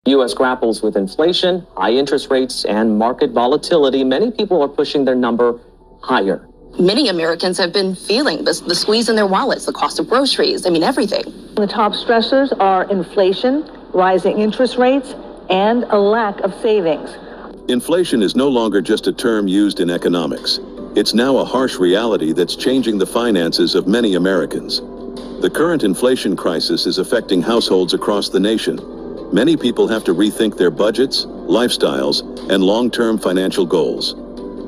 U.S. grapples with inflation, high interest rates, and market volatility. Many people are pushing their number higher. Many Americans have been feeling the squeeze in their wallets, the cost of groceries, everything. The top stressors are inflation, rising interest rates, and a lack of savings. Inflation is no longer just a term used in economics. It's now a harsh reality that's changing the finances of many Americans. The current inflation crisis is affecting households across the nation. Many people have to rethink their budgets, lifestyles, and long-term financial goals.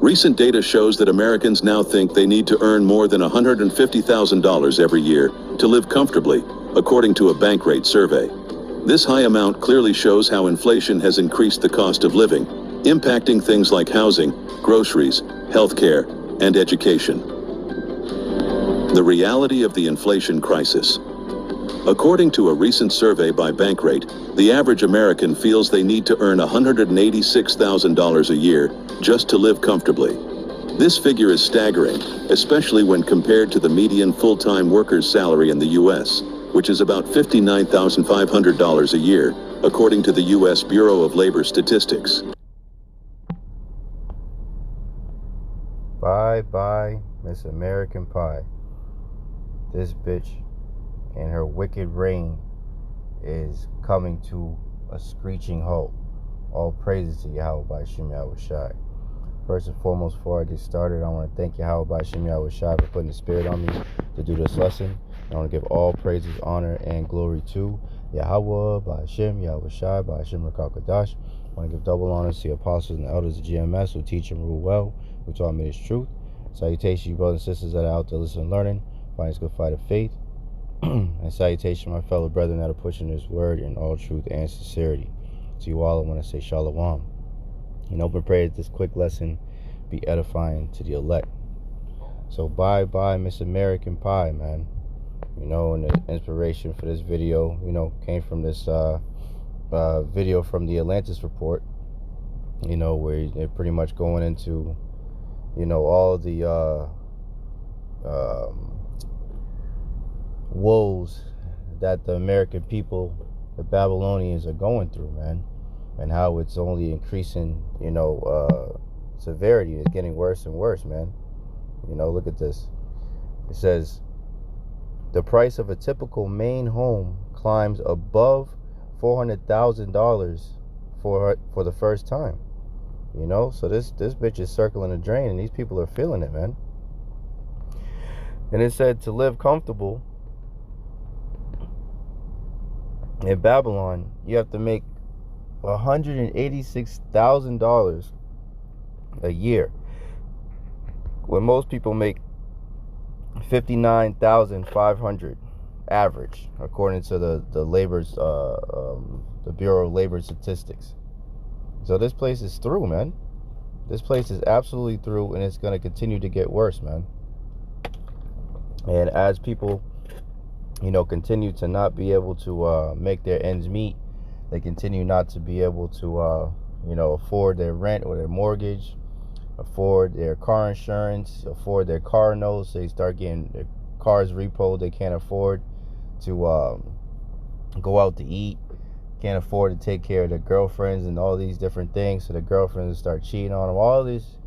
Recent data shows that Americans now think they need to earn more than $150,000 every year to live comfortably, according to a Bankrate survey. This high amount clearly shows how inflation has increased the cost of living, impacting things like housing, groceries, healthcare, and education. The reality of the inflation crisis. According to a recent survey by Bankrate, the average American feels they need to earn $186,000 a year just to live comfortably. This figure is staggering, especially when compared to the median full-time worker's salary in the U.S., which is about $59,500 a year, according to the U.S. Bureau of Labor Statistics. Bye, Miss American Pie. This bitch and her wicked reign is coming to a screeching halt. All praises to Bahasham, Yahawashi. First and foremost, before I get started, I want to thank Bahasham, Yahawashi for putting the spirit on me to do this lesson. I want to give all praises, honor, and glory to Yahawah, Bahasham, Yahawashi, Bahasham Rakakadash. I want to give double honors to the apostles and the elders of GMS who teach and rule well, who taught me this truth. Salutation, you brothers and sisters that are out there listening and learning, fighting this good fight of faith. And salutation, my fellow brethren that are pushing this word in all truth and sincerity. To you all, I want to say shalom. And open prayer that this quick lesson be edifying to the elect. So bye, Miss American Pie, man. And the inspiration for this video, came from this video from the Atlantis report, where they're pretty much going into, all the woes that the American people, the Babylonians, are going through, man, and how it's only increasing, severity. It's getting worse and worse, man. Look at this. It says, the price of a typical Maine home climbs above $400,000 for the first time. So this bitch is circling the drain, and these people are feeling it, man. And it said to live comfortable in Babylon, you have to make $186,000 a year, when most people make $59,500 average, according to the Bureau of Labor Statistics. So this place is through, man. This place is absolutely through, and it's going to continue to get worse, man. And as people, continue to not be able to make their ends meet, they continue not to be able to, afford their rent or their mortgage, afford their car insurance, afford their car notes. They start getting their cars repoed. They can't afford to go out to eat, can't afford to take care of their girlfriends and all these different things. So the girlfriends start cheating on them. All this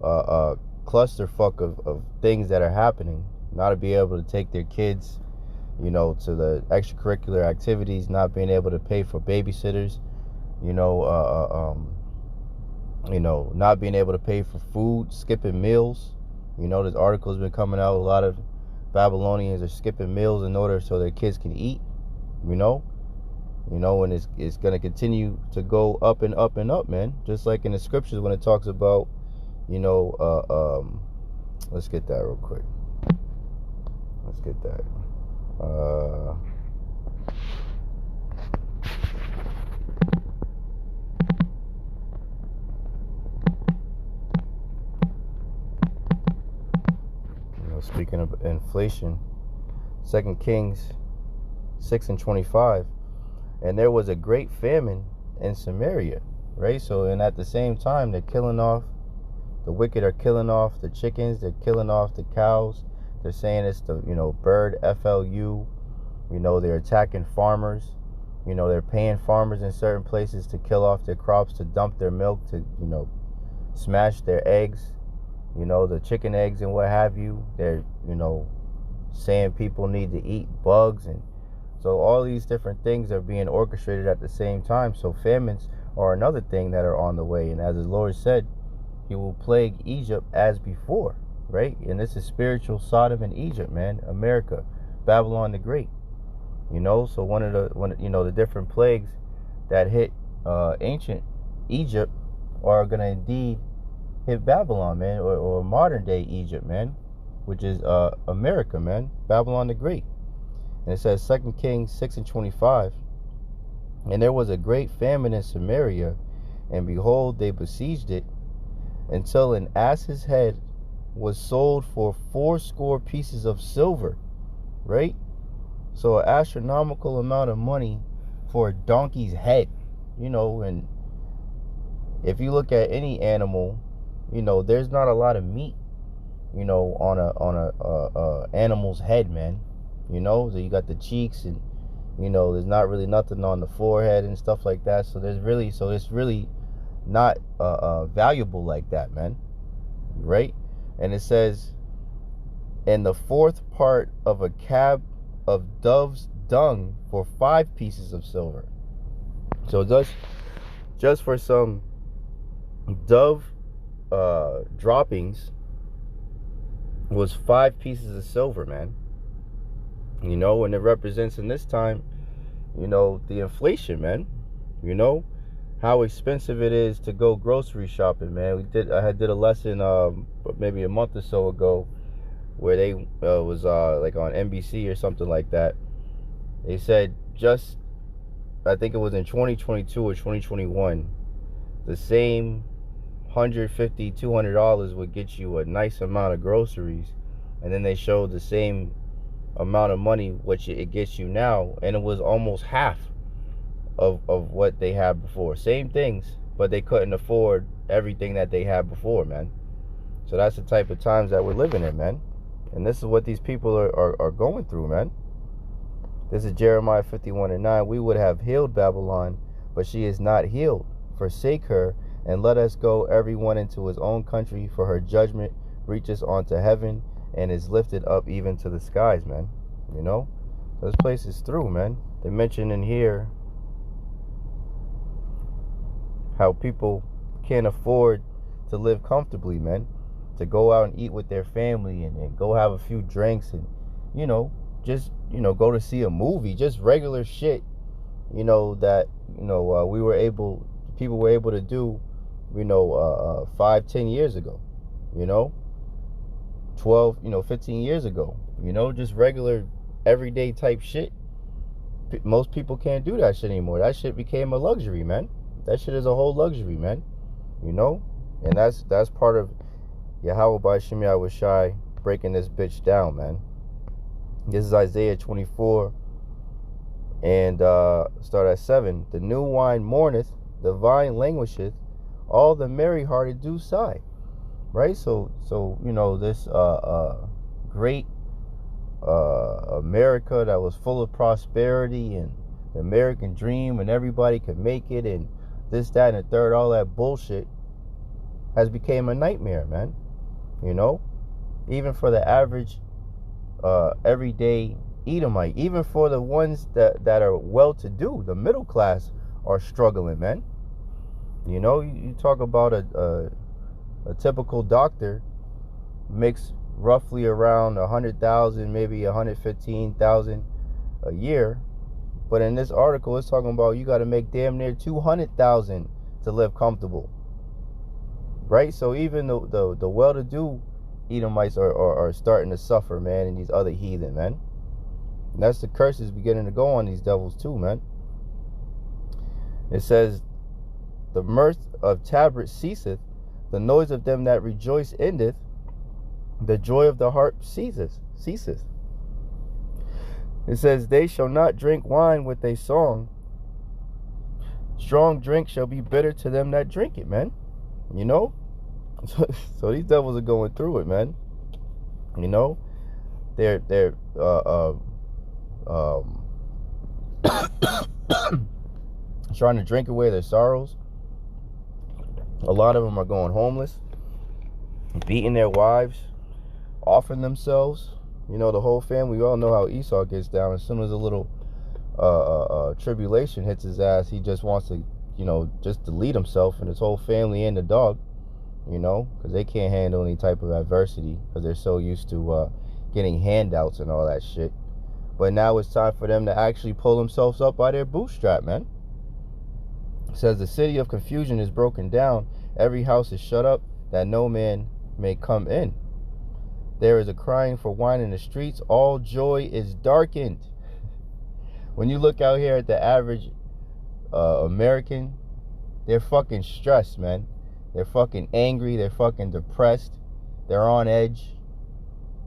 clusterfuck of things that are happening. Not to be able to take their kids, to the extracurricular activities, not being able to pay for babysitters, not being able to pay for food, skipping meals. This article's been coming out. A lot of Babylonians are skipping meals in order so their kids can eat. And it's going to continue to go up and up and up, man. Just like in the scriptures when it talks about, let's get that real quick. Let's get that. Speaking of inflation, 2 Kings 6:25, and there was a great famine in Samaria, right? So, and at the same time, they're killing off, the wicked are killing off the chickens, they're killing off the cows. They're saying it's the, bird FLU. They're attacking farmers. You know, they're paying farmers in certain places to kill off their crops, to dump their milk, to, you know, smash their eggs, you know, the chicken eggs and what have you. They're, you know, saying people need to eat bugs. And so all these different things are being orchestrated at the same time. So famines are another thing that are on the way. And as the Lord said, he will plague Egypt as before, right? And this is spiritual Sodom and Egypt, man. America, Babylon the Great. You know, so the different plagues that hit ancient Egypt are gonna indeed hit Babylon, man, or modern day Egypt, man, which is America, man, Babylon the Great. And it says 2 Kings 6:25, and there was a great famine in Samaria, and behold, they besieged it, until an ass's head was sold for 80 pieces of silver, right? So an astronomical amount of money for a donkey's head, you know. And if you look at any animal, you know, there's not a lot of meat, you know, on a animal's head, man. You know, so you got the cheeks, and, you know, there's not really nothing on the forehead and stuff like that. So it's really not valuable like that, man, right? And it says, and the fourth part of a cab of dove's dung for 5 pieces of silver. So just for some dove droppings was 5 pieces of silver, man. You know, and it represents in this time, you know, the inflation, man. You know how expensive it is to go grocery shopping, man. I did a lesson maybe a month or so ago, where they was like on NBC or something like that. They said I think it was in 2022 or 2021, the same $150, $200 would get you a nice amount of groceries. And then they showed the same amount of money which it gets you now, and it was almost half of what they had before. Same things, but they couldn't afford everything that they had before, man. So that's the type of times that we're living in, man. And this is what these people are going through, man. This is Jeremiah 51:9. We would have healed Babylon, but she is not healed. Forsake her, and let us go everyone into his own country, for her judgment reaches onto heaven and is lifted up even to the skies, man. You know? This place is through, man. They mention in here how people can't afford to live comfortably, man. To go out and eat with their family, and go have a few drinks, and, you know, just, you know, go to see a movie, just regular shit, you know, that, you know, people were able to do, you know, 5-10 years ago, you know, 12, you know, 15 years ago, you know, just regular everyday type shit. Most people can't do that shit anymore. That shit became a luxury, man. That shit is a whole luxury, man, you know. And that's part of Yahawah, Bahasham, Yahawashi breaking this bitch down, man. This is Isaiah 24 and start at 7. The new wine mourneth, the vine languisheth, all the merry-hearted do sigh. Right? So you know, this great America that was full of prosperity, and the American dream, and everybody could make it, and this, that, and the third, all that bullshit has become a nightmare, man. You know, even for the average everyday Edomite, even for the ones that are well-to-do, the middle class are struggling, man. You know, you talk about a typical doctor makes roughly around 100,000, maybe 115,000 a year, but in this article it's talking about you got to make damn near 200,000 to live comfortable, right? So even the well-to-do Edomites are starting to suffer, man, and these other heathen, man. And that's the curses beginning to go on these devils too, man. It says, the mirth of tabret ceaseth, the noise of them that rejoice endeth, the joy of the harp ceaseth. It says, they shall not drink wine with a song, strong drink shall be bitter to them that drink it, man. You know, so these devils are going through it, man. You know, they're trying to drink away their sorrows. A lot of them are going homeless, beating their wives, offering themselves. You know, the whole family, we all know how Esau gets down. As soon as a little tribulation hits his ass, he just wants to, you know, just delete himself and his whole family and the dog, you know, because they can't handle any type of adversity because they're so used to getting handouts and all that shit. But now it's time for them to actually pull themselves up by their bootstrap, man. It says the city of confusion is broken down. Every house is shut up that no man may come in. There is a crying for wine in the streets. All joy is darkened. When you look out here at the average American, they're fucking stressed, man. They're fucking angry. They're fucking depressed. They're on edge.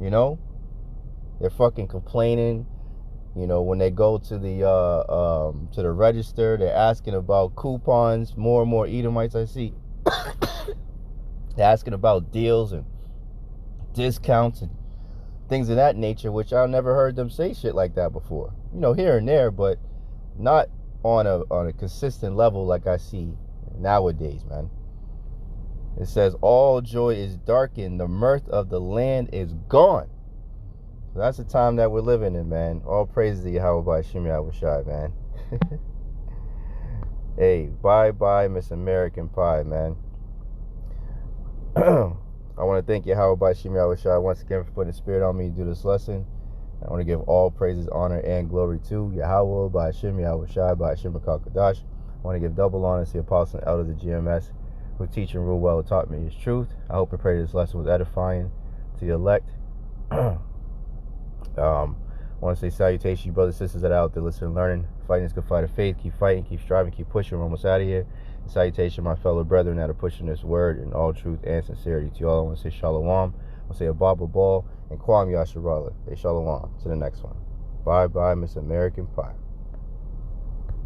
You know? They're fucking complaining. You know, when they go to the register, they're asking about coupons. More and more Edomites I see. They're asking about deals and discounts and things of that nature, which I never heard them say shit like that before. You know, here and there, but not on a consistent level like I see nowadays, man. It says all joy is darkened, the mirth of the land is gone. So that's the time that we're living in, man. All praise to Yahawah Bahasham Yahawashi, man. Hey, bye Miss American Pie, man. I want to thank Yahawah Bahasham Yahawashi once again for putting the spirit on me to do this lesson. I want to give all praises, honor, and glory to Yahawah Bahasham Yahawashi Bahasham Kadash. I want to give double honor to the apostles and elders of GMS who teach and rule well and taught me his truth. I hope and pray this lesson was edifying to the elect. I want to say salutation, you brothers and sisters that are out there listening and learning. Fighting is good fight of faith. Keep fighting, keep striving, keep pushing. We're almost out of here. And salutation, my fellow brethren that are pushing this word in all truth and sincerity. To you all, I want to say shalom. I want to say a Baba Ball and Kwam Yasharala. Hey, shalom. To the next one. Bye, Miss American Pie.